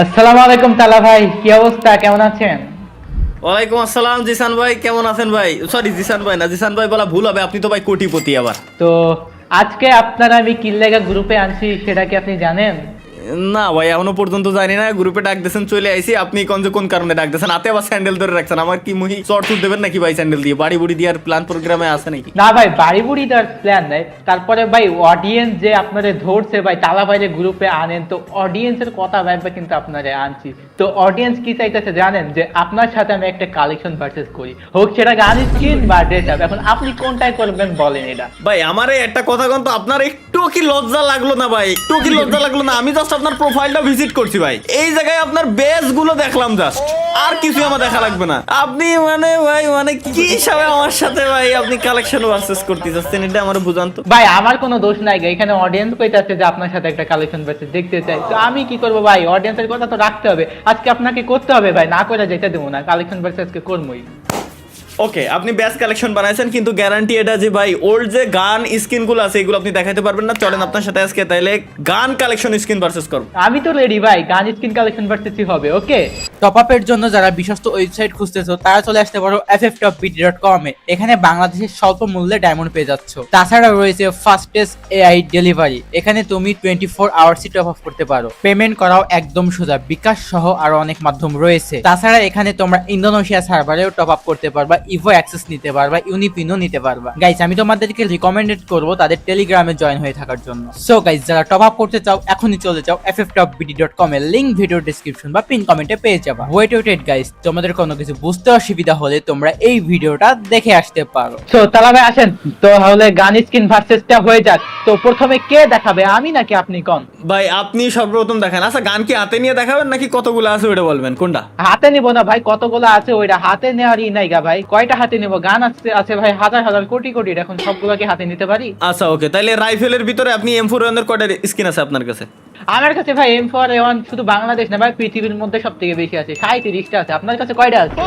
আসসালামু আলাইকুম তালা ভাই, কি অবস্থা, কেমন আছেন? ওয়ালাইকুম আসসালাম জিসান ভাই, কেমন আছেন ভাই? সরি জিসান ভাই না, জিসান ভাই বলা ভুল হবে, আপনি তো ভাই কোটিপতি আবার। তো আজকে আপনারা আমি কি লেগা গ্রুপে আনছি সেটা কি আপনি জানেন? না ভাই, এখনো পর্যন্ত জানি না। গ্রুপে ডাক দিয়েছেন, চলে আইছি। আপনি কোন কারণে ডাক দিয়েছেন? হাতে আবার স্যান্ডেল ধরে রাখছেন। আমার কি মুহি চট চুট দেবেন নাকি ভাই? স্যান্ডেল দিয়ে বাড়ি বুড়ি দিয়ে আর প্ল্যান প্রোগ্রামে আছে নাকি? না ভাই, বাড়ি বুড়ি দেওয়ার প্ল্যান নেই। তারপরে ভাই অডিয়েন্স যে আপনাদের ধরছে ভাই, তালা বাইরে গ্রুপে আনেন, তো অডিয়েন্সের কথা ভাববে কিন্তু আপনারা আনছি। তো অডিয়েন্স কি চাইতেছে জানেন? যে আপনার সাথে আমি একটা কালেকশন পারচেজ করি, হোক সেটা গান স্কিন বা ড্রেস আপ। এখন আপনি কোনটাই করবেন বলেন এটা। ভাই আমার একটা কথা কোন তো, আপনার একটু কি লজ্জা লাগলো না ভাই? একটু কি লজ্জা লাগলো না? আমি জাস্ট আপনার প্রোফাইলটা ভিজিট করছি ভাই, এই জায়গায় আপনার বেস গুলো দেখলাম জাস্ট, আর কিছু আমার দেখা লাগবে না। আপনি ভাই কি হিসাবে আমার সাথে ভাই আপনি কালেকশন পারচেজ করতে যাচ্ছেন, এটা আমার বুঝান তো ভাই। আমার কোনো দোষ নাই গো, এখানে অডিয়েন্স কইতাছে যে আপনার সাথে একটা কালেকশন পারচেজ দেখতে চাই, তো আমি কি করব ভাই? অডিয়েন্সের কথা তো রাখতে হবে, আজকে আপনাকে করতে হবে ভাই, না করে যেতে দেবো না। কালেকশন পারচেজ আজকে করবোই। ওকে, আপনি বেস্ট কালেকশন বানাইছেন, কিন্তু গ্যারান্টি এটা যে ভাই ওল্ড যে গান স্কিন গুলো আছে এগুলো আপনি দেখাইতে পারবেন না। চলেন আপনার সাথে আজকে তাইলে গান কালেকশন স্কিন পারচেজ করব। আমি তো রেডি ভাই, গান স্কিন কালেকশন পারচেজই হবে। ওকে, টপ আপের জন্য যারা বিশ্বস্ত ওয়েবসাইট খুঁজতেছো তারা চলে আসতে পারো fftoppd.com এ। এখানে বাংলাদেশের স্বল্প মূল্যে ডায়মন্ড পেয়ে যাচ্ছ। তাছাড়া রয়েছে ফাস্টেস্ট এআই ডেলিভারি, এখানে তুমি 24 আওয়ার্সই টপ আপ করতে পারো। পেমেন্ট করাও একদম সোজা, বিকাশ সহ আরো অনেক মাধ্যম রয়েছে। তাছাড়া এখানে তোমরা ইন্দোনেশিয়া সার্ভারেও টপ আপ করতে পারবা, ইভো অ্যাক্সেস নিতে পারবা, ইউনিপিনও নিতে পারবা। গাইস, আমি তোমাদেরকে রিকমেন্ডেড করব তাদের টেলিগ্রামে জয়েন হয়ে থাকার জন্য। সো গাইস, যারা টপ আপ করতে চাও এখনই চলে যাও fftoppd.com এর লিংক ভিডিও ডেসক্রিপশন বা পিন কমেন্টে পেয়ে যাবা। ওয়েট গাইস, তোমাদের কোনো কিছু বুঝতে অসুবিধা হলে তোমরা এই ভিডিওটা দেখে আসতে পারো। তো তালা ভাই আসেন, তো তাহলে গান স্কিন ভার্সেসটা হয়ে যাক। তো প্রথমে কে দেখাবে, আমি নাকি আপনি? কোন ভাই আপনি সর্বপ্রথম দেখান। আচ্ছা, গান কি হাতে নিয়ে দেখাবেন নাকি কতগুলো আছে ওটা বলবেন? কোনটা হাতে নিব না ভাই, কতগুলো আছে ওইটা হাতে নেওয়ারই নাই গা ভাই। কয়টা হাতে নিব? গান আছে আছে ভাই হাজার হাজার কোটি কোটি, এখন সবগুলোকে হাতে নিতে পারি? আচ্ছা ওকে, তাহলে রাইফেলের ভিতরে আপনি M4 এর কয়টা স্কিন আছে আপনার কাছে? আমার কাছে ভাই M4A1 শুধু বাংলাদেশ না ভাই, পৃথিবীর মধ্যে সব থেকে বেশি আছে, 37টা আছে। আপনার কাছে কয়টা আছে?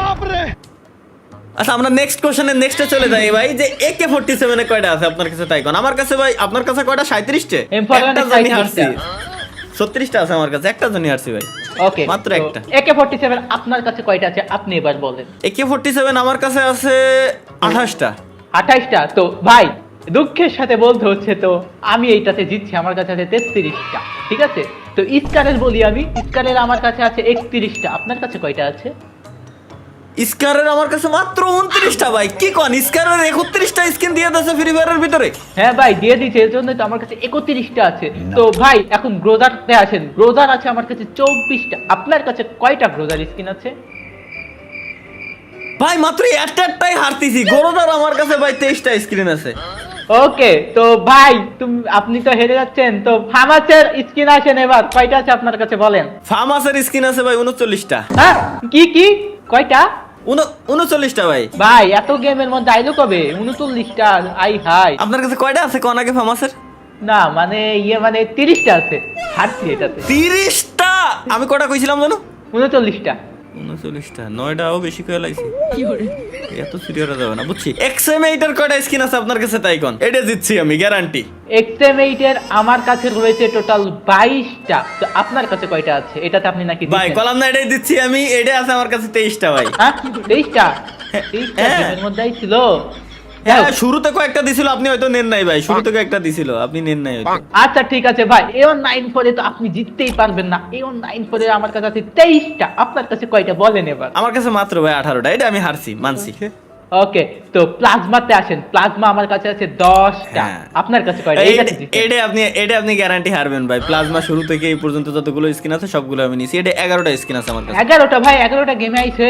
আচ্ছা, আমরা নেক্সট কোশ্চেনে নেক্সটে চলে যাই ভাই, যে AK47 এ কয়টা আছে আপনার কাছে? তাই কোন আমার কাছে ভাই, আপনার কাছে কয়টা? 37টে। M4A1 একটা জানি 37টা। হারছি, 36টা আছে আমার কাছে, একটা জানি হারছি ভাই। ওকে, মাত্র একটা। AK47 আপনার কাছে কয়টা আছে আপনি এবার বলেন। AK47 আমার কাছে আছে 28টা। 28টা? তো ভাই দুঃখের সাথে বলতে হচ্ছে, তো আমি এইটাতে জিতছি, আমার কাছে আছে 33টা। ঠিক আছে, তো স্কারের বলি আমি, স্কারের আমার কাছে আছে 31টা। আপনার কাছে কয়টা আছে? স্কারের আমার কাছে মাত্র 29টা ভাই। কি কোন, স্কারের 31টা স্কিন দিয়ে দিয়েছে ফ্রি ফায়ারের ভিতরে? হ্যাঁ ভাই দিয়ে দিচ্ছে, এর জন্যই তো আমার কাছে 31টা আছে। তো ভাই এখন গ্রোজারতে আসেন, গ্রোজার আছে আমার কাছে 24টা। আপনার কাছে কয়টা গ্রোজার স্কিন আছে? ভাই মাত্র একটাই হারতেছি। গরুদার আমার কাছে ভাই 23টা স্ক্রিন আছে। ওকে, তো ভাই আপনি তো হেরে যাচ্ছেন। তো ফামাসের স্কিন আসেন, এবার কয়টা আছে আপনার কাছে বলেন। ফার্মাসের স্কিন আছে ভাই 39টা। হ্যাঁ, কি কয়টা? 39টা ভাই। ভাই এত গেমের মধ্যে আইলো কবে 39টা? I high. আপনার কাছে কয়টা আছে কোন আগে ফার্মাসের? না মানে মানে 30টা আছে, হারছি এটাতে। 30টা? আমি কয়টা কইছিলাম জানো? 39টা। 39টা, 9টাও বেশি কয়ে লাইছি। এত সিরিয়াস যাবে না বুঝছি। XM8 এর কয়টা স্কিন আছে আপনার কাছে? তাই কোন, এটা জিতছি আমি গ্যারান্টি। XM8 এর আমার কাছে রয়েছে টোটাল 22টা। তো আপনার কাছে কয়টা আছে? এটাতে আপনি নাকি ভাই কলাম না, এটাই দিচ্ছি আমি। এটা আছে আমার কাছে 23টা ভাই। হ্যাঁ 23টা? 23টা হ্যাঁ। গেমের মধ্যেই ছিল। হ্যাঁ, শুরুতে কয়েকটা দিছিল, আপনি হয়তো নেন নাই ভাই। শুরু থেকে একটা দিছিল, আপনি নেন নাই হয়তো। আচ্ছা ঠিক আছে ভাই, A194 তো আপনি জিততেই পারবেন না। A194 আমার কাছে আছে 23টা। আপনার কাছে কয়টা বলেন এবার। আমার কাছে মাত্র ভাই 18টা। এটা আমি হারছি, মানছি। ওকে, তো প্লাজমাতে আসেন, প্লাজমা আমার কাছে আছে 10টা। হ্যাঁ। আপনার কাছে কয়টা? এটা আপনি গ্যারান্টি হারবেন ভাই। প্লাজমা শুরু থেকে এই পর্যন্ত যতগুলো স্কিন আছে সবগুলো আমি নিছি। এটা 11টা স্কিন আছে আমার কাছে। 11টা ভাই, 11টা গেমে আইছে।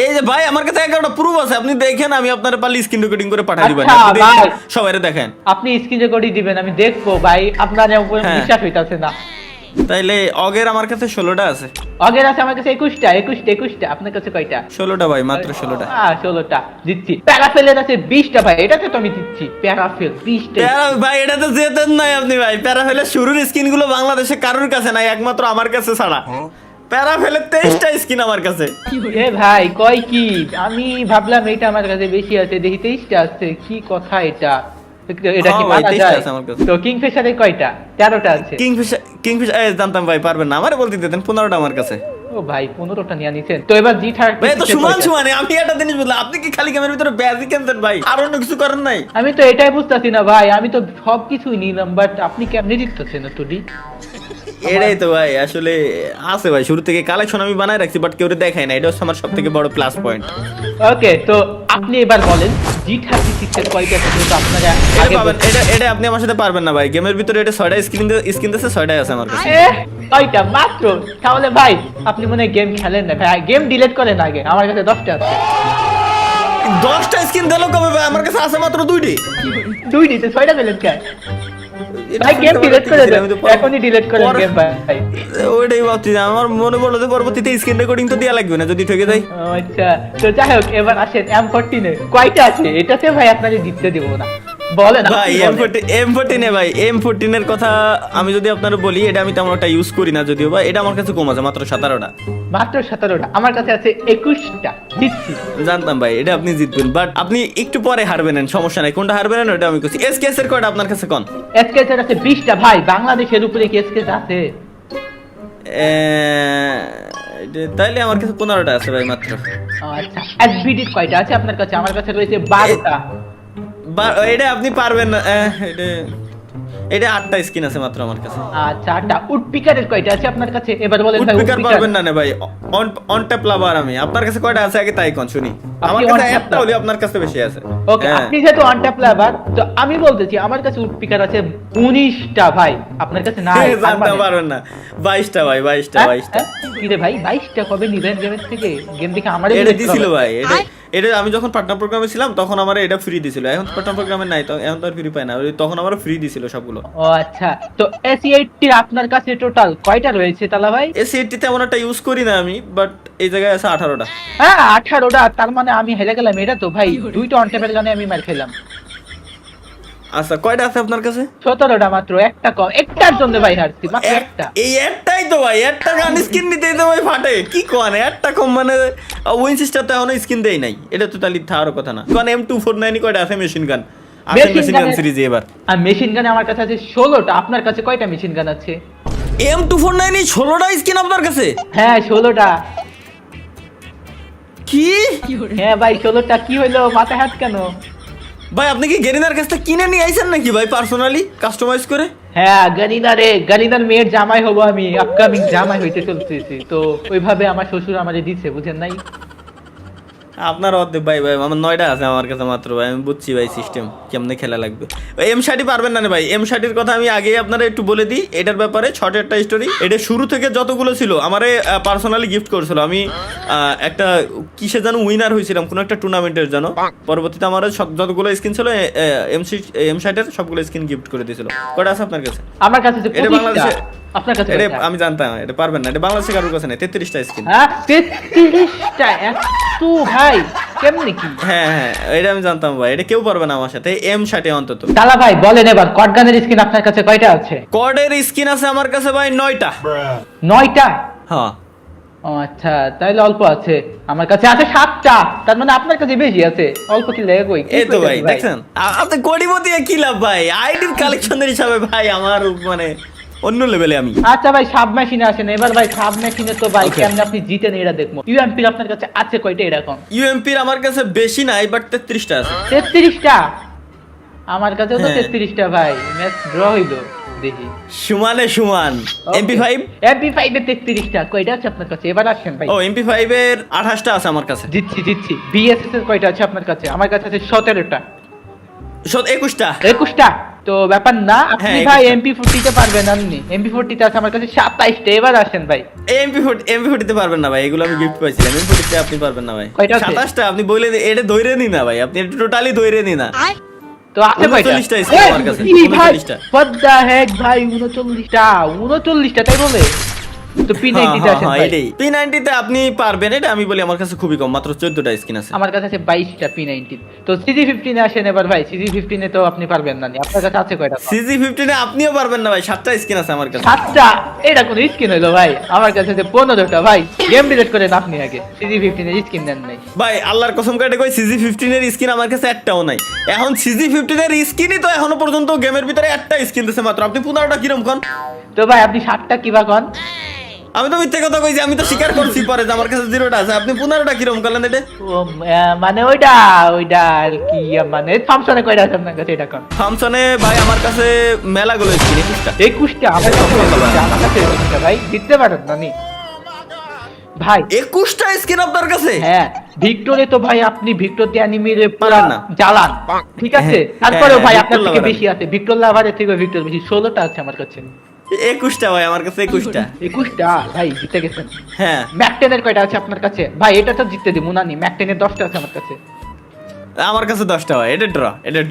এই যে ভাই আমার কাছে 11টা প্রুফ আছে, আপনি দেখেন। আমি আপনার পারলে স্ক্রিন রেকর্ডিং করে পাঠিয়ে দিবেন, আচ্ছা, আপনি ভাই। সবাইরে দেখেন। আপনি স্ক্রিন রেকর্ডই দিবেন, আমি দেখবো ভাই। আপনার উপরে হ্যাঁ। বিশ্বাস হইতাছে না। তাইলে অগের আমার কাছে 16টা আছে। অগের আছে আমার কাছে 21টা। আপনার কাছে কয়টা? 16টা ভাই, মাত্র 16টা। 16টা জিতছি। প্যারাফেলের আছে 20টা ভাই, এটাতে তো আমি জিতছি। প্যারাফেল 20টা। ভাই এটা তো জেতেন নাই আপনি ভাই। প্যারাফেলের শুরুর স্কিন গুলো বাংলাদেশে কারোর কাছে নাই, একমাত্র আমার কাছে ছাড়া। প্যারাফেলের 23টা স্কিন আমার কাছে। এ ভাই কয় কি? আমি ভাবলাম এটা আমার কাছে বেশি আছে, দেখি 23টা আছে। কি কথা এটা? এটা কি হ্যাঁ ভাই, মানা 23টা যায়? আছে আমার কাছে। তো কিংফিশারের কয়টা? 13টা আছে। কিংফিশার জানতাম ভাই, পারবেন না, আমারে বলতে দিতেন, 15টা আমার কাছে। ও ভাই 15টা নিয়ে নিছেন। তো এবার G30 ভাই তো সমান সমান, আমি একটা জিনিস বললাম, আপনি কি খালি গেমের ভিতরে ব্যাজি কিনতেন ভাই, আর অন্য কিছু করেন নাই? আমি তো এটাই বুঝতাছি না ভাই, আমি তো সবকিছুই নিলাম, বাট আপনি কেমনে জিততেছেন টুডি? এটাই তো ভাই, আসলে আছে ভাই, শুরু থেকে কালেকশন আমি বানায় রাখছি, বাট কেউ দেখায় না, এটা হচ্ছে আমার সবথেকে বড় প্লাস পয়েন্ট। ওকে, তো আপনি এবার বলেন G36 এর কয়টা আছে? যেহেতু আপনারা এটা আগে পাবেন, এটা আপনি আমার সাথে পারবেন না ভাই, গেমের ভিতরে এটা 6টা স্ক্রিন দিয়েছে, 6টাই আছে আমার কাছে। কয়টা মাত্র? তাহলে ভাই আপনি মনে হয় গেম খেলেন না ভাই, গেম ডিলিট করেন আগে, আমার কাছে 10টা আছে। 10টা স্ক্রিন দিলো কবে ভাই? আমার কাছে আছে মাত্র 2টি। 2 দিতে 6টা পেলেন কেন? এটা ভাই গেম শুনতে ডিলিট করে পারতেছি না, দেন, আমি তো এখনই ডিলিট করেন গেম ভাই। ওইটাই ভাবছি, আমার মনে পড়লো যে পরবর্তীতে স্ক্রিন রেকর্ডিং তো দেয়া লাগবে না যদি ঠকে যাই। ও আচ্ছা, তো যাই হোক এবার আসেন M14 এ কয়টা আছে? এটাতে ভাই আপনাকে জিততে দেব না, বলেন ভাই আপনি বলেন। M14 এ ভাই, M14 এর কথা আমি যদি আপনারা বলি, এটা আমি তেমন একটা ইউজ করি না যদিও, ভাই এটা আমার কাছে কম আছে, মাত্র 17টা। মাত্র 17টা, আমার কাছে আছে 21টা। দিচ্ছি। জানতাম ভাই এটা আপনি জিতবেন, বাট আপনি একটু পরে হারবেন, সমস্যা নাই, কোনটা হারবেন ওটা আমি কইছি। এসকেএস এর কয়টা আপনার কাছে কোন? এসকেএস এর আছে 20টা ভাই, বাংলাদেশের উপরে কি এসকেএস আছে? তাইলে আমার কাছে 15টা আছে ভাই মাত্র। ও আচ্ছা, এসবিডি কয়টা আছে আপনার কাছে? আমার কাছে রয়েছে 12টা। এটা আপনি পারবেন না, এটা 8টা স্কিন আছে মাত্র আমার কাছে। আচ্ছা, 8টা। উডপিকারের কয়টা আছে আপনার কাছে? এবার বলেন ভাই। উডপিকার পারবেন না ভাই, অন ট্যাপ লাভার আমি। আপনার কাছে কয়টা আছে আগে তাই কোন শুনি। আমার কাছে একটা হলে আপনার কাছে বেশি আছে। ওকে, আপনি যেহেতু অনট্যাপ প্লেয়ার, তো আমি বলতেছি আমার কাছে উডপিকার আছে 19টা ভাই, আপনার কাছে নাই? জানতে পারবেন না, 22টা ভাই, 22টা। কি রে ভাই, 22টা কবে নিবেন গেমের থেকে? গেম দেখে আমারই এটা দিছিল ভাই, এটা আমি যখন পার্টনার প্রোগ্রামে ছিলাম তখন আমার এটা ফ্রি দিছিল, এখন পার্টনার প্রোগ্রামে নাই তো, এখন তো আর ফ্রি পাই না, তখন আমার ফ্রি দিছিল সবগুলো। ও আচ্ছা, তো SE80 আপনার কাছে টোটাল কয়টা রয়েছে তালা ভাই? এসিটি তেমন একটা ইউজ করি না আমি, বাট এই জায়গায় আছে 18টা। হ্যাঁ 18টা, তার মানে আমি হেরে গেলাম। এটা তো ভাই 2টা অনট্যাপের গানে আমি মার খেলাম। আচ্ছা কয়টা আছে আপনার কাছে? 17টা, মাত্র একটা কম, একটার জন্য ভাই হারছি, মাত্র একটা। এই একটাই তো ভাই, একটা গান স্কিন নিতেই তো ভাই ফাটে, কি কোন একটা কম মানে উইনসিস্টার তো এখনো স্কিন দেই নাই, এটা তো তাহলে থার কথা না। কোন M249 কয়টা আছে মেশিন গান? আছে মেশিন গান সিরিজে এবার। আর মেশিন গানে আমার কাছে আছে 16টা, আপনার কাছে কয়টা মেশিন গান আছে? M249 এ 16টা স্কিন আপনার কাছে? হ্যাঁ 16টা। কি? হ্যাঁ ভাই 16টা, কি হইলো মাথায় হাত কেন? ভাই আপনি কি গেরিনার কাছ থেকে কিনে নিয়ে আইছেন নাকি ভাই, পার্সোনালি কাস্টমাইজ করে? হ্যাঁ গানিদার মেয়ের জামাই হবো আমি, আপকামিং জামাই হইতে চলতেছি, তো ওইভাবে আমার শ্বশুর আমারে দিছে, বুঝেন নাই? আপনার অর্ধেক ভাই, আমার 9টা আছে আমার কাছে মাত্র ভাই, আমি বুঝছি ভাই সিস্টেম কেমনে খেলা লাগবে। M60 পারবেন না ভাই, M60 কথা আমি আগে আপনারা একটু বলে দিই, এটার ব্যাপারে ছোট একটা স্টোরি। এটা শুরু থেকে যতগুলো ছিল আমারে পার্সোনালি গিফট করেছিল, আমি একটা কিসে যেন উইনার হয়েছিলাম কোন একটা টুর্নামেন্টের জন্য, পরবর্তীতে আমার যতগুলো স্কিন ছিল M60 এর সবগুলো স্কিন গিফট করে দিয়েছিল। কয়টা আছে আপনার কাছে? আমার কাছে আছে এটা 25টা। বাংলাদেশে, আপনার কাছে এটা কয়টা? আমি জানতাম এটা পারবেন না, এটা বাংলাদেশে কারোর কাছে নেই। 33টা স্কিন। হ্যাঁ 33টা, এত ভাই কেমনে কি? হ্যাঁ হ্যাঁ, এটা আমি জানতাম ভাই, এটা কেউ পারবে না আমার সাথে, M60 অন্তত। দালা ভাই বলেন এবার কটগানের স্কিন আপনার কাছে কয়টা আছে? কর্ডের স্কিন আছে আমার কাছে ভাই 9টা। 9টা? হ্যাঁ। ও আচ্ছা, তাইলে অল্প আছে। আমার কাছে আছে 7টা, তার মানে আপনার কাছে বেশি আছে। অল্প কি লেগে কই? এই তো ভাই দেখছেন, আপনি কোটিপতি কি লাভ ভাই, আইডির কালেকশনের হিসাবে ভাই আমার মানে অন্য লেভেলে আমি। আচ্ছা ভাই সাব মেশিনে আসেন এবার ভাই, সাব মেশিনে তো ভাই Okay. কেমনে আপনি জিতেন এটা দেখবো। ইউএমপি আপনার কাছে আছে কয়টা এরকম? ইউএমপির আমার কাছে বেশি নাই, বাট 33টা আছে। 33টা? আমার কাছেও তো হ্যাঁ। 33টা ভাই, ম্যাচ ড্র হইলো দেখি। সমানে সমান। MP5 MP5 এর 33টা কয়টা আছে আপনার কাছে? এবার আসেন ভাই। ও MP5 এর 28টা আছে আমার কাছে। জিতছি। BSS এর কয়টা আছে আপনার কাছে? আমার কাছে আছে 17টা। 21টা। 21টা তো ব্যাপার না, আপনি হ্যাঁ, ভাই 21টা। MP40 তে পারবেন আপনি। MP40 তে আছে আমার কাছে 27টা। এবার আসেন ভাই। MP40 তে পারবেন না ভাই, এগুলো আমি গিফট পাইছিলাম। MP40 তে আপনি পারবেন না ভাই। কয়টা আছে? 27টা আপনি বলে এটা ধইরে নি না ভাই, আপনি টোটালি ধইরে নি না। তো আছে কয়টা? 39টা স্কিন আমার কাছে, এই ভাই 39টা। what the heck ভাই, 39টা তাই বলে? তো P90 তে আসেন ভাই। P90 তে আপনি পারবেন, এটা আমি বলি আমার কাছে খুবই কম, মাত্র 14টা স্কিন আছে। আমার কাছে আছে 22টা P90। তো CG15 এ আসেন এবার ভাই, CG15 এ তো আপনি পারবেন না নি, আপনার কাছে আছে কয়টা? CG15 এ আপনিও পারবেন না ভাই, 7টা স্কিন আছে আমার কাছে। 7টা? এটা কোন স্কিন হইলো ভাই? আমার কাছে আছে 15টা ভাই। গেম ডিলিট করেন আপনি আগে, CG15 এর স্কিন দেন নাই। ভাই আল্লাহর কসম কাটে কই CG15 এর স্কিন আমার কাছে একটাও নাই। এখন CG15 এর স্কিনই তো এখনো পর্যন্ত গেমের ভিতরে একটা স্কিন দিছে মাত্র, আপনি 15টা কিরম কোন? তো ভাই আপনি 7টা কিবা কোন? আমি তো মিথ্যে কথা কইছি, আমি তো স্বীকার করছি পরে যে আমার কাছে 0টা আছে, আপনি 15টা কিরম করলেন এটা? ও মানে ওইটা আর কি, মানে থমসনে কয়টা আছে আপনার কাছে এটা কোন? থমসনে ভাই আমার কাছে মেলাগুলো স্কিন 21টা। 21টা? আমার কাছে 21টা ভাই, দিতে পারেন না নি ভাই? 21টা স্কিন আপনার কাছে? হ্যাঁ, ভিক্টরে তো ভাই আপনি ভিক্টর দিয়ে অ্যানিমির পারেন না। জ্বালান, ঠিক আছে? তারপরেও হ্যাঁ, ভাই ভিক্টর আপনার থেকে লাভার বেশি আছে, ভিক্টর লাভারের থেকে ভিক্টর বেশি, 16টা আছে আমার কাছে। 21টা ভাই আমার কাছে 21টা। 21টা ভাই, জিতে গেছেন। হ্যাঁ ম্যাকটেনের কয়টা আছে আপনার কাছে? ভাই এটা তো জিততে দিব না নি, ম্যাকটেনের 10টা আছে আমার কাছে। আমার কাছে 10টা ভাই, এটা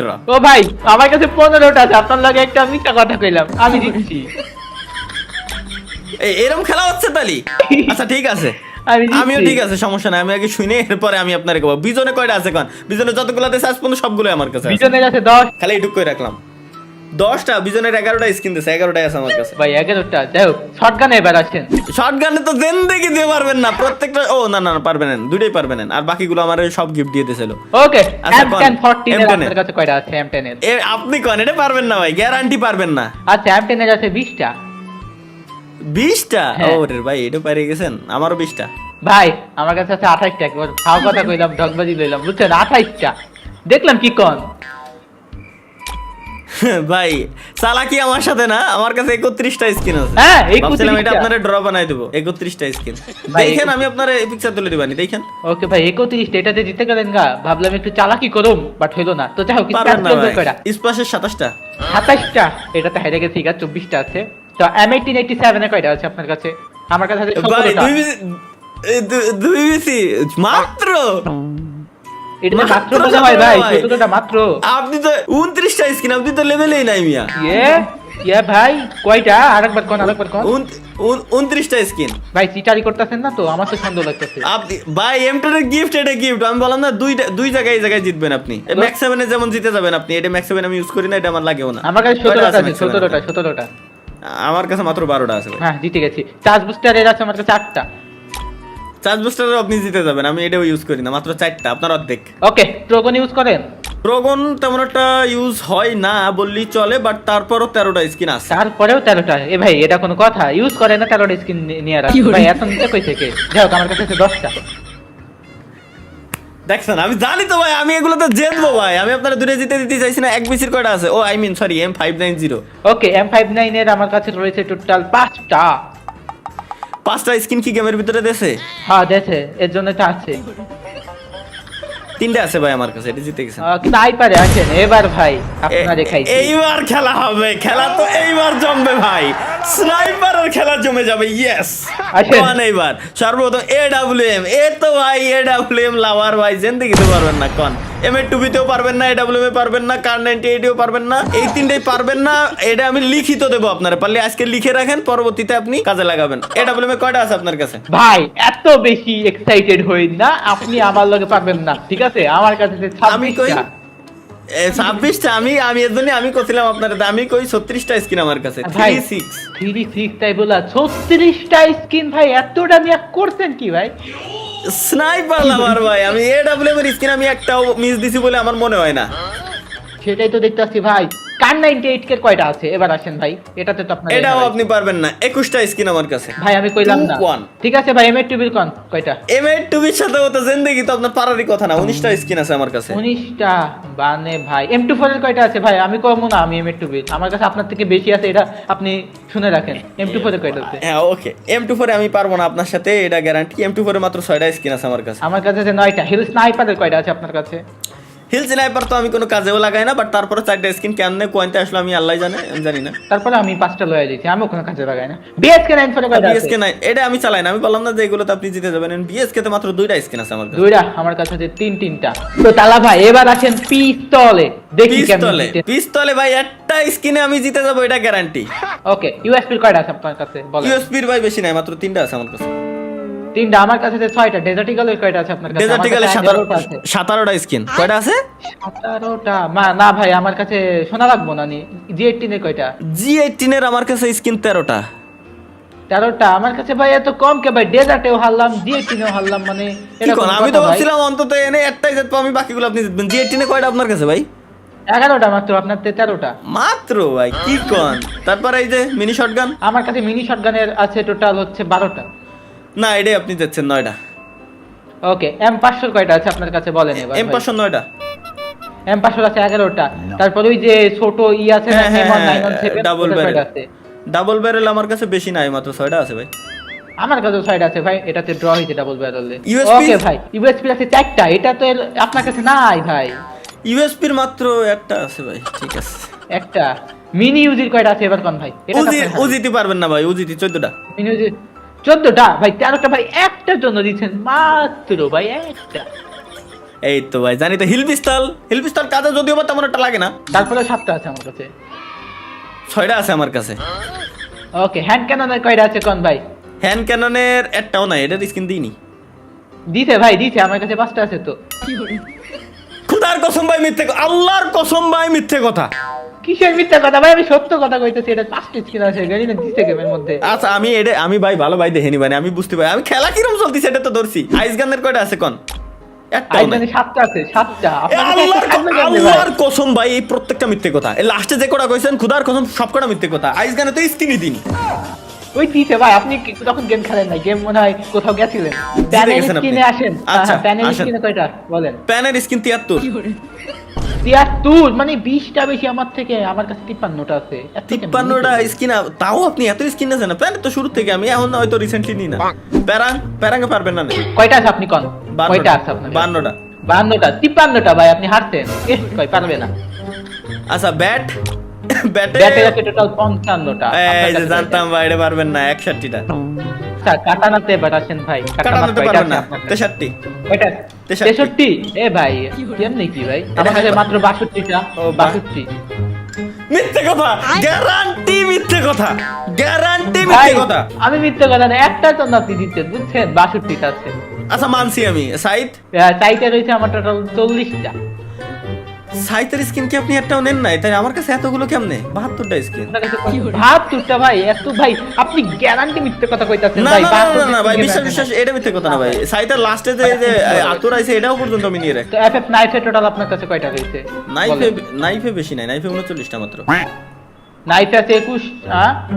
ড্র। ও ভাই আমার কাছে 15টা আছে, আপনার লাগে একটা মিথ্যা কথা কইলাম, আমি জিতছি। এরকম খেলা হচ্ছে তালি? আচ্ছা ঠিক আছে, আমি জিতছি। আমিও ঠিক আছে, সমস্যা নাই, আমি আগে শুনে এরপরে আমি আপনারে কব। বিজনে কয়টা আছে কোন? বিজনে যতগুলো আছে আজ পর্যন্ত সবগুলো আমার কাছে আছে। বিজনের আছে 10। খালি এটুক করে রাখলাম 10টা, বিজনের 11টা স্কিন দিছে, 11টাই আছে আমার কাছে। ভাই 11টা, যাই হোক শটগানে এবার আসেন। শটগানে তো জিন্দেগি দিতে পারবেন না, প্রত্যেকটা না পারবেন না, দুইটাই পারবেন না, আর বাকিগুলো আমার সব গিফট দিয়ে দিয়েছিল। ওকে, আচ্ছা, M10 14 এর M10 আপনার কাছে কয়টা আছে? M10 এর আপনি কোন এটা পারবেন না ভাই, গ্যারান্টি পারবেন না। আচ্ছা, M10 এর আছে 20টা। 20টা? হ্যাঁ। ওরে ভাই এটা পেরে গেছেন, আমারও 20টা। ভাই আমার কাছে আছে 28টা। একবার ফাও কথা কইলাম, ঢকবাজি লইলাম, বুঝছেন? 28টা দেখলাম কি কোন? ভাই চালাকি আমার সাথে না, আমার কাছে 31টা স্কিন আছে। হ্যাঁ, ভাবছিলাম এটা 31টা। আপনারে ড্র বানাই দেব, 31টা স্কিন। ভাই, দেখেন আমি আপনারে এই পিকচার তুলে দিবানি, দেখেন। ওকে ভাই, 31টা এটাতে জিতে গেলেন গা। ভাবলাম একটু চালাকি করুম, বাট হইলো না। তো যাই হোক, পারবেন না ভাই, কয়টা? স্প্যাশের 27টা। 27টা? এটাতে হেরে গেছে, ঠিক আছে, 24টা আছে। তো M1887 এ কয়টা আছে আপনার কাছে? আমার কাছে আছে ভাই 17টা। দুই বিসি মাত্র। এটা মাত্র মাত্র বলা হয় ভাই, 17টা ভাই। 17টা মাত্র। আপনি তো 29টা স্কিন, আপনি তো লেভেলেই নাই মিয়া। ভাই কয়টা? আরেকবার কোন? 29টা স্কিন ভাই চিটারি করতেছেন না তো? আমার তো সন্দেহ লাগতেছে। আপনি ভাই M10 এর গিফট, এটা গিফট। আমি বললাম না দুই জায়গায় এই জায়গায় জিতবেন আপনি। ম্যাক্স 7 এ যেমন জিতে যাবেন আপনি, এটা ম্যাক্স 7 আমি ইউজ করি না, এটা আমার লাগেও না। আমার কাছে কয়টা 17টা আছে, Max 7 এর? 17টা। আমার কাছে মাত্র 12টা আছে ভাই। হ্যাঁ, জিতে গেছি। চার্জ বুস্টার এর আছে আমার কাছে 8টা। চার্জ বুস্টারও আপনি জিতে যাবেন, আমি এটাও ইউজ করি না, মাত্র 4টা, আপনার অর্ধেক। ওকে, ট্রোগন ইউজ করেন? ড্রাগন তেমন একটা ইউজ হয় না বললেই চলে, বাট তারপরও 13টা স্কিন আছে। তারপরেও 13টা? এ ভাই এটা কোনো কথা? ইউজ করে না 13টা স্কিন নিয়ে রাখ ভাই, এত নিতে কই থেকে? যাই হোক, আমার কাছে আছে 10টা। দেখছেন আমি জানি তো ভাই, আমি এগুলো তো জিতবো ভাই। আমি আপনারা দূরে জিতে দিতে চাইছি না। এক বিসির কয়টা আছে? ও I mean sorry, M590। Okay, M59 এর আমার কাছে রয়েছে টোটাল 5টা। 5টা স্কিন কি গেমের ভিতরে দেছে? হ্যাঁ দেখে, এর জন্য তো আছে। 3টা আছে ভাই আমার কাছে, এটা জিতে গেছেন। স্নাইপারে আছেন এবার ভাই, আপনারা দেখাইছি। এইবার খেলা হবে, খেলা তো এইবার জমবে ভাই, স্নাইপারের খেলা জমে যাবে। ইয়েস আসেন। কোন এইবার সর্বপ্রথম AWM। এ তো ভাই AWM লাভার ভাই, জিন্দেগি তো পারবেন না। কোন M2B তেও পারবেন না, AWM এ পারবেন না, কার 98 এও পারবেন না, এই তিনটাই পারবেন না। এটা আমি লিখিত দেবো আপনারা, পারলে আজকে লিখে রাখেন, পরবর্তীতে আপনি কাজে লাগাবেন। AWM এ কয়টা আছে আপনার কাছে? ভাই এত বেশি এক্সাইটেড হইন না, আপনি আমার লগে পারবেন না, ঠিক আছে? আমার কাছে আছে আমি কই 26টা। 26টা? আমি এর জন্য আমি কইছিলাম আপনার, আমি কই 36টা স্কিন আমার কাছে। ভাই 36 36 তাই বলা, 36টা স্কিন ভাই, এতটা নিয়ে করতেন কি ভাই? স্নাইপার লাভার ভাই, আমি AWM এর স্কিন আমি একটাও মিস দিছি বলে আমার মনে হয় না। সেটাই তো দেখতে আসছি ভাই। কার 98 এর কয়টা আছে? এবার আসেন ভাই, এটাতে তো আপনার এটাও আপনি পারবেন না। 21টা স্কিন আমার কাছে। ভাই আমি কইলাম না। 2-1 ঠিক আছে ভাই, M2B কোন কয়টা? M8 সাথে তো জিন্দেগি তো আপনার পারারই কথা না। 19টা স্কিন আছে আমার কাছে। 19টা বানে ভাই। M24 এর কয়টা আছে ভাই? আমি কমও না, আমি M2B আমার কাছে আপনার থেকে বেশি আছে, এটা আপনি শুনে রাখেন। M24 এর কয়টা আছে? হ্যাঁ ওকে, M24 আমি পারবো না আপনার সাথে, এটা গ্যারান্টি। M24 এ মাত্র 6টা স্কিন আছে আমার কাছে। আমার কাছে আছে 9টা। হিল স্নাইপারের কয়টা আছে আপনার কাছে? হিল স্নাইপার তো আমি কোনো কাজেও লাগাই না, বাট তারপরে 4টা স্কিন কেমনে কোয়ান্তে আসলে আমি আল্লাহ জানে, আমি জানি না। তারপরে আমি 5টা লয়ে দিয়েছি, আমি কোনো কাজে লাগাই না। বিএসকে 9 ফোরে কয়টা আছে? বিএসকে নাই, এটা আমি চালাই না, আমি বললাম না যে এগুলোতে আপনি জিতে যাবেন। বিএসকে তে মাত্র 2টা স্কিন আছে আমার কাছে। দুইটা আমার কাছে আছে, তিনটা। তো তালা ভাই এবার আছেন পিস্তলে, দেখি কেমন পিস্তলে, জিতে। পিস্তলে ভাই একটা স্কিনে আমি জিতে যাবো, এটা গ্যারান্টি। ওকে, ইউএসপি কয়টা আছে আপনার কাছে বলেন? ইউএসপির ভাই বেশি নাই, মাত্র 3টা আছে আমার কাছে। তিনটা, আমার কাছে আছে 6টা। ডেজার্ট ইগলের কয়টা আছে আপনার কাছে? ডেজার্ট ইগলে 11টা আছে। 17টা স্কিন। কয়টা আছে? 17টা। না ভাই, আমার কাছে শোনা লাগবো না। জি18 এর কয়টা? জি18 এর আমার কাছে স্কিন 13টা। 13টা আমার কাছে ভাই, এত কম কে ভাই? ডেজার্টেও হারলাম, জি18এও হারলাম, মানে কি এরকম কোন? আমি তো কথা ভাই। ভাবছিলাম অন্তত এনে একটাই জিতবো আমি, বাকিগুলো আপনি জিতবেন। জি18 এ কয়টা আপনার কাছে ভাই? 11টা মাত্র, আপনার 13টা। মাত্র ভাই, কি কোন? তারপর এই যে মিনি শটগান, আমার কাছে মিনি শটগানের আছে টোটাল হচ্ছে 12টা। না এটাই আপনি যাচ্ছেন 9টা। ওকে, M500 কয়টা আছে আপনার কাছে বলেন এবার? M500 9টা। M500 আছে 11টা। তারপর ওই যে ছোট ই আছে না, M1917 ডাবল ওটা ব্যারেল। কয়টা আছে? ডাবল ব্যারেল আমার কাছে বেশি নাই, মাত্র 6টা আছে ভাই। আমার কাছে 6টা আছে ভাই, এটাতে ড্র হইছে ডাবল ব্যারেলে। USP? ওকে ভাই, ইউএসপি আছে 4টা, এটা তো আপনার কাছে নাই ভাই। ইউএসপির মাত্র একটা আছে ভাই, ঠিক আছে। একটা মিনি ইউজির কয়টা আছে এবার কোন ভাই? এটা তো উজি আপনার হাতে। উজিতে পারবেন না ভাই, উজিতে 14টা। মিনি ইউজি 14টা ভাই, 13টা ভাই একটার জন্য দিচ্ছেন মাত্র ভাই, একটা। এই তো ভাই জানি তো, হিল পিস্তল কাজে যদিও বা তেমন একটা লাগে না। তারপরে 7টা আছে আমার কাছে। 6টা আছে আমার কাছে। ওকে, হ্যান্ড ক্যাননের কয়টা আছে কোন ভাই? হ্যান্ড ক্যাননের একটাও নাই, এটার স্কিন দিইনি। দিছে ভাই, দিছে, আমার কাছে 5টা আছে তো। খুদার কসম ভাই মিথ্যে আল্লাহর কসম ভাই মিথ্যে কথা। কিসের মিথ্যা কথা ভাই? আমি সত্য কথা কইতেছি, এটা 5টা স্কিন আছে, গাড়ি না দিছে গেমের মধ্যে। আচ্ছা আমি ভাই ভালো ভাই দেখিনি, মানে আমি বুঝতে পারি আমি খেলা কিরকম চলতেছে এটা তো ধরছি। আইস গানের কয়টা আছে কোন? একটাও নাই। আইজনে 7টা আছে, 7টা। আপনার কাছে আল্লাহর একটা থাকবে কেমনে ভাই? আল্লাহর কসম ভাই, এই প্রত্যেকটা মিথ্যে কথা। এই লাস্টে যে কটা কইছেন খুদার কসম সব কটা মিথ্যে কথা। আইস গানে তো স্কিনই দিনি। ওই দিছে ভাই, আপনি তখন গেম খেলেন না, গেম মনে হয় কোথাও গেছিলেন। প্যানেল গেছেন আপনি। স্কিনে আসেন। আচ্ছা, প্যানেল আসেন। স্কিনে কয়টা বলেন? প্যানের স্কিন 73। 73, মানে 20টা বেশি আমার থেকে। আমার কাছে 53টা আছে। এত কেমনে? 53টা স্কিন, তাও আপনি এত স্কিন আছে না প্যানের? তো শুরু থেকে আমি এখন হয়তো রিসেন্টলি নি না। প্যারাঙ্গে পারবেন না। কয়টা আছে আপনি কোন? কয়টা আছে আপনার? 52টা। 52টা, 53টা ভাই, আপনি হারছেন। কই পারবে না। আচ্ছা ব্যাটে ব্যাটে আছে টোটাল 55টা। এই যে জানতাম ভাই এটা পারবেন না। 61টা। আচ্ছা, কাটানাতে বাটাছেন ভাই। কাটানোতে কয়টা পারবেন আছে না। আপনার কাছে? 63। কয়টা? 63 63? এ ভাই কেমনে কি ভাই? আমার কাছে মাত্র 62টা। ও, বাহ। 62। মিথ্যে কথা, গ্যারান্টি মিথ্যে কথা, গ্যারান্টি ভাই মিথ্যে কথা। আমি মিথ্যে কথা না, একটা তো আপনি দিচ্ছেন, বুঝছেন? 62টা আছে। আচ্ছা মানছি আমি। চাইতে রয়েছে আমার টোটাল 40টা। সাইতের স্কিন কি আপনি একটাও নেন নাই? তাই আমার কাছে এতগুলো কেমনে? 72টা স্কিন। আপনার কাছে 72টা ভাই, এত ভাই আপনি গ্যারান্টি মিথ্যে কথা কইতাছেন না ভাই। না না 72 না ভাই, স্কিন বিশ্বাস নেবেন বিশ্বাস না। এটা মিথ্যে কথা না ভাই। সাইতের লাস্টে যে আতুর আইছে এটাও পর্যন্ত আমি নিয়ে রাখি। তো এফএফ নাইফে টোটাল আপনার কাছে কয়টা রয়েছে? নাইফে বেশি নাই, নাইফে 39টা মাত্র। নাইফে আছে 21,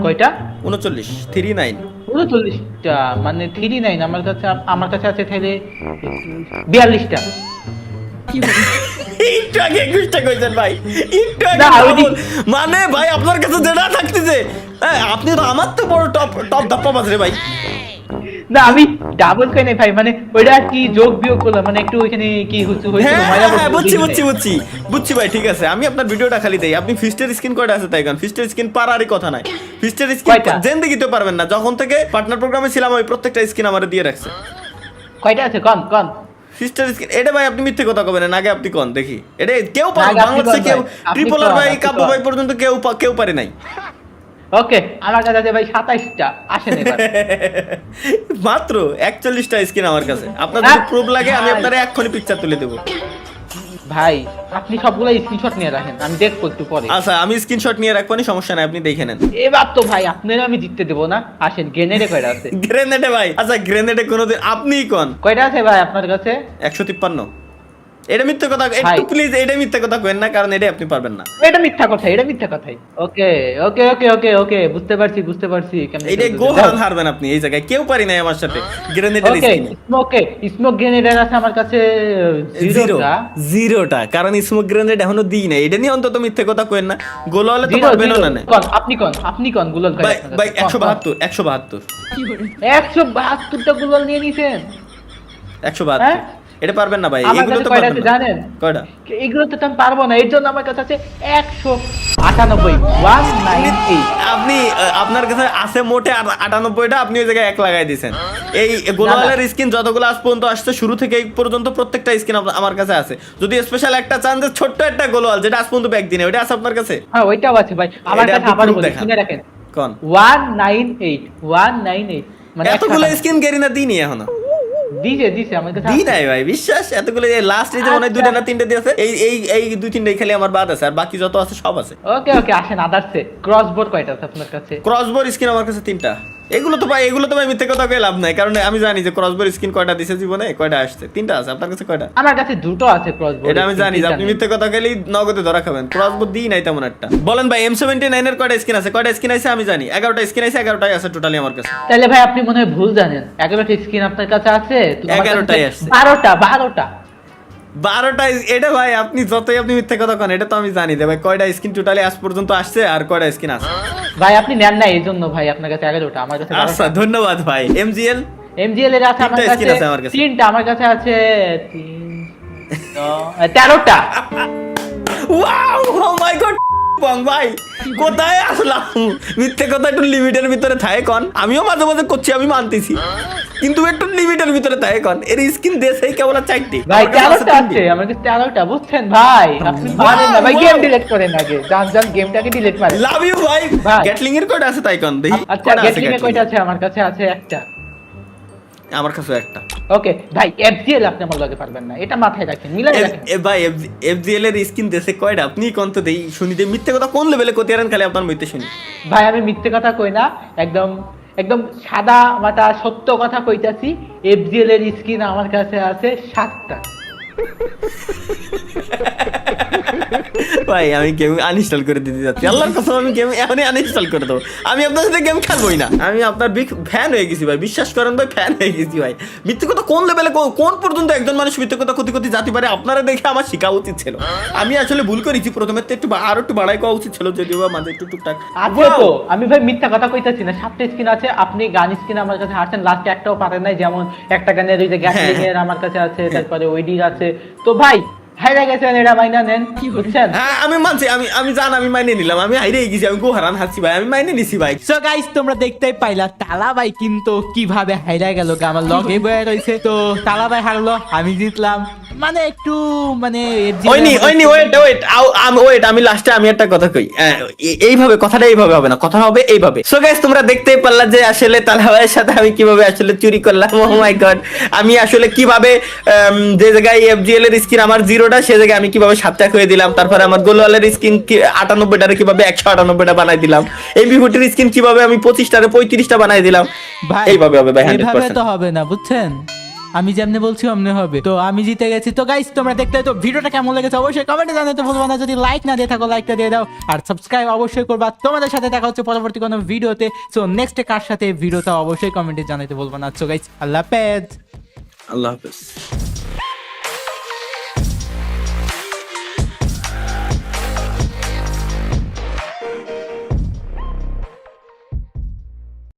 কয়টা? 39 39। 39টা, মানে 39। আমার কাছে আছে তাহলে 42টা। একটু আগে 21টা কইছেন ভাই, একটু আগে না, double। মানে ভাই আপনার কাছে যেটা থাকতেছে, আপনি তো আমার তো বড় টপ ধাপ্পা বাজরে ভাই। না, আমি ডাবল কই নাই ভাই, মানে ওইটা কি যোগ বিয়োগ করলাম, মানে একটু ওইখানে কি হয়েছিল হ্যাঁ বুঝছি ভাই, ঠিক আছে। আমি আপনার ভিডিওটা খালি দেই। আপনি ফিস্টের স্কিন কয়টা আছে তাই কারণ ফিস্টের স্কিন পারারই কথা নাই। ফিস্টের স্কিন কয়টা? জিন্দেগিতে পারবেন না। যখন থেকে পার্টনার প্রোগ্রামে ছিলাম ওই প্রত্যেকটা স্কিন আমারে দিয়ে রাখছে। কয়টা আছে কোন? ফিস্টের স্কিন এটা ভাই আপনি মিথ্যে কথা কবেন না। আগে আপনি কোন দেখি। এটা কেউ পারে আগে আপনি বাংলাদেশে, কোন কেউ ভাই? আপনি ট্রিপল কোন, আর ভাই আপনি কাব্য কোন? ভাই পর্যন্ত কেউ পারে নাই। ওকে, আমার কাছে আছে ভাই 27টা। আসেন এবার। মাত্র 41টা স্কিন আমার কাছে। আপনার যদি প্রুফ লাগে আমি আপনার এক্ষুনি পিকচার তুলে দেবো। ভাই আপনি সবগুলো স্ক্রিনশট নিয়ে রাখেন, আমি দেখবো একটু পরে। আচ্ছা আমি স্ক্রিনশট নিয়ে রাখবো, সমস্যা নাই, আপনি দেখে নেন। এবার তো ভাই আপনারা আমি জিততে দেবো না। আসেন, গ্রেনেডে কয়টা আছে? গ্রেনেডে ভাই, আচ্ছা গ্রেনেডে কোনোদিন আপনিই কোন? কয়টা আছে ভাই আপনার কাছে? 153। এটা মিথ্যে কথা, একটু প্লিজ এটা মিথ্যে কথা কইেন না, কারণ এটা আপনি পারবেন না। এটা মিথ্যা কথা, এটা মিথ্যা কথাই। ওকে ওকে ওকে ওকে ওকে, বুঝতে পারছি কেমনে এইটা খেলতে গোহান হবে। হারবেন আপনি এই জায়গায়, কেউ পারি নাই আমার সাথে গ্রেনেডের ওকে, স্কিনে। স্মোক গ্রেনেডের আছে আমার কাছে 0টা, কারণ স্মোক গ্রেনেড এখনো দিই নাই। এটা নিয়ে অন্তত মিথ্যে কথা কইেন না। গোল হলে তো 0 পারবেন না। আপনি কোন গুলাল ভাই ভাই 172 172টা গুলাল নিয়ে নিছেন? 172। হ্যাঁ এটা পারবেন না ভাই, আমার এগুলো কাছে তো কয়টা পারবেন আছে না। জানেন? কয়টা? এগুলো তো আমি পারবো না, এর জন্য আমার কাছে আছে 198 198। আপনি আপনার কাছে আছে মোটে 98টা, আপনি ওই জায়গায় 1 লাগাই দিয়েছেন। এই গোলওয়ালের স্কিন যতগুলো আজ পর্যন্ত আসছে শুরু থেকে এই পর্যন্ত প্রত্যেকটা স্কিন আমার কাছে আছে। যদি স্পেশাল একটা চান যে ছোট্ট একটা গোলওয়াল যেটা আজ পর্যন্ত ব্যাগ দিনে, ওটা আছে আপনার কাছে? হ্যাঁ ওইটাও আছে ভাই আমার এটা কাছে। আপনি আবার proof বলি দেখান। শুনে রাখেন, কোন 198 মানে এতগুলো 198 স্কিন গেরিনা দিইনি এখনো? দিছে আমার কাছে দি আছে। নাই ভাই, বিশ্বাস? এতগুলো লাস্ট এই যে মনে হয় আচ্ছা। 2টা না 3টা দিয়েছে, এই 2-3টাই খালি আমার বাদ আছে, আর বাকি যত আছে সব আছে। ওকে আসেন আদার্সে। ক্রসবোর কয়টা আছে আপনার কাছে? ক্রসবোর স্কিন আমার কাছে 3টা। এগুলো তো ভাই মিথ্যে কথা কই লাভ নাই, কারণ আমি জানি যে ক্রসবোর স্কিন কয়টা দিছে জীবনে, কয়টা আসছে। 3টা আছে, আপনার কাছে কয়টা? আমার কাছে দুটো আছে ক্রসবোর। এটা আমি জানি যে আপনি মিথ্যে কথা কইলেই নগদে ধরা খাবেন। ক্রসবো দিই নাই তেমন একটা। বলেন ভাই M79 এর কয়টা স্কিন আছে? কয়টা স্কিন আছে আমি জানি। 11টা স্কিন আছে, 11টাই আছে টোটালি আমার কাছে। তাহলে ভাই আপনি মনে হয় ভুল জানেন। 11টা স্কিন আপনার কাছে আছে? তো আমার কাছে 11টাই আসছে। 12টা 12টা এটা ভাই আপনি যতই আপনি মিথ্যে কথা কন, এটা তো আমি জানি যে ভাই কয়টা স্কিন টোটালি আজ পর্যন্ত আসছে আর কয়টা স্কিন আছে। ভাই আপনি নেন না, এই জন্য ভাই আপনার কাছে 11টা, আমার কাছে আচ্ছা ধন্যবাদ ভাই। MGL MGL এর আছে আমার তিনটা কাছে skin আছে আমার কাছে। 3টা, আমার কাছে আছে 13টা। ওয়াও, ও মাই গড বং ভাই, কোথায় আসলাম? মিথ্যে কথা একটু লিমিটের ভিতরে থাকে কন। আমিও মাঝে মাঝে করছি, আমি মানতেছি, কিন্তু একটু লিমিটের ভিতরে থাকে কন। এর স্কিন দেশেই কেবল 4টি ভাই আমার কাছে 13টা 3টি। আছে আমার কাছে 13টা, বুঝছেন ভাই? আপনি পারেন না ভাই, Wow, গেম wow. ডিলিট করেন আগে, জান গেমটাকে ডিলিট মারেন। লাভ ইউ ভাই। ভাই। গ্যাটলিং এর কয়টা আছে তাই কন দেখি? আচ্ছা কয়টা আছে গেটলিং এ Gatling? কয়টা আছে? আমার কাছে আছে একটা। আমার কাছে একটা। ওকে ভাই FGL আপনি আমার লগে পারবেন না, এটা মাথায় রাখেন, মিলাই রাখেন। ভাই FGL এর স্কিন দেশে কয়টা? আপনি কোন তো দেই শুনি দে। মিথ্যে কথা কোন লেভেলে কতি আরেন খালি আপনার মইতে শুনি। ভাই আমি মিথ্যে কথা কই না, একদম একদম সাদা মাটা সত্য কথা কইতাছি। FGL এর স্কিন আমার কাছে আছে 7টা। ভাই আমি গেম আনইনস্টল করে দিতে যাচ্ছি, আল্লাহর কসম আমি গেম এখনই আনইনস্টল করে দেবো। আমি আপনার সাথে গেম খেলবোই না। আমি আপনার বিগ ফ্যান হয়ে গেছি ভাই, বিশ্বাস করেন ভাই, ফ্যান হয়ে গেছি ভাই। মিথ্যে কথা কোন লেভেলে কোন পর্যন্ত একজন মানুষ মিথ্যে কথা ক্ষতি জাতি পারে আপনারা দেখে আমার শেখা উচিত ছিল। আমি আসলে ভুল করেছি, প্রথমে তো একটু আরো একটু বাড়াই করা উচিত ছিল, যদিও বা মাঝে একটু টুকটাক আছে তো, আমি ভাই মিথ্যা কথা কইতাছি না, 7টা স্কিন আছে। আপনি গান স্কিন আমার কাছে হারছেন, লাস্টে একটাও পারেন নাই। যেমন একটা গানের ওই যে গ্যাটলিং এর আমার কাছে আছে, তারপরে ওইডির আছে। তো ভাই হাইরা গেছেন, এটা মাইনা নেন, বুঝছেন? হ্যাঁ আমি মানছি, আমি জান, আমি মাইনে নিলাম। আমি হাইরে গেছি, আমি গোহারান হাসছি ভাই, আমি মাইনে নিছি ভাই। সো গাইস তোমরা দেখতেই পাইলা তালা ভাই কিন্তু কিভাবে হাইরা গেল, আমার লগে বয়ে রয়েছে। তো তালা ভাই হারলো, আমি জিতলাম। মানে একটু মানে ওয়েট আমি লাস্টে আমি একটা কথা কই। এইভাবে কথাটা এইভাবে হবে না, কথা হবে এইভাবে। সো গাইস তোমরা দেখতেই পারলা যে আসলে তালা ভাইয়ের সাথে আমি কিভাবে আসলে চুরি করলাম। ও মাই গড, আমি আসলে কিভাবে যে জায়গায় FGL এর স্কিন আমার 0টা, সে জায়গায় আমি কিভাবে 7টা করে দিলাম। তারপরে আমার গোলওয়ালের স্কিন 98টারে কিভাবে 198টা বানাই দিলাম। MVP এর স্কিন কিভাবে আমি 25টারে 35টা বানাই দিলাম। ভাই এইভাবে হবে ভাই, এইভাবে 100%। তো হবে না, বুঝছেন? আমি যেমনি বলছি অমনি হবে। তো আমি জিতে গেছি। তো গাইস তোমরা দেখতে তো ভিডিওটা কেমন লেগেছে অবশ্যই কমেন্টে জানাতে ভুলবা না। যদি লাইক না দিয়ে থাকো লাইকটা দিয়ে দাও, আর সাবস্ক্রাইব অবশ্যই করবা। তোমাদের সাথে দেখা হচ্ছে পরবর্তী কোনো ভিডিওতে। সো নেক্সট কার সাথে ভিডিওটা অবশ্যই কমেন্টে জানাতে ভুলবা না। সো গাইস আল্লাহ হাফেজ। আল্লাহ হাফেজ।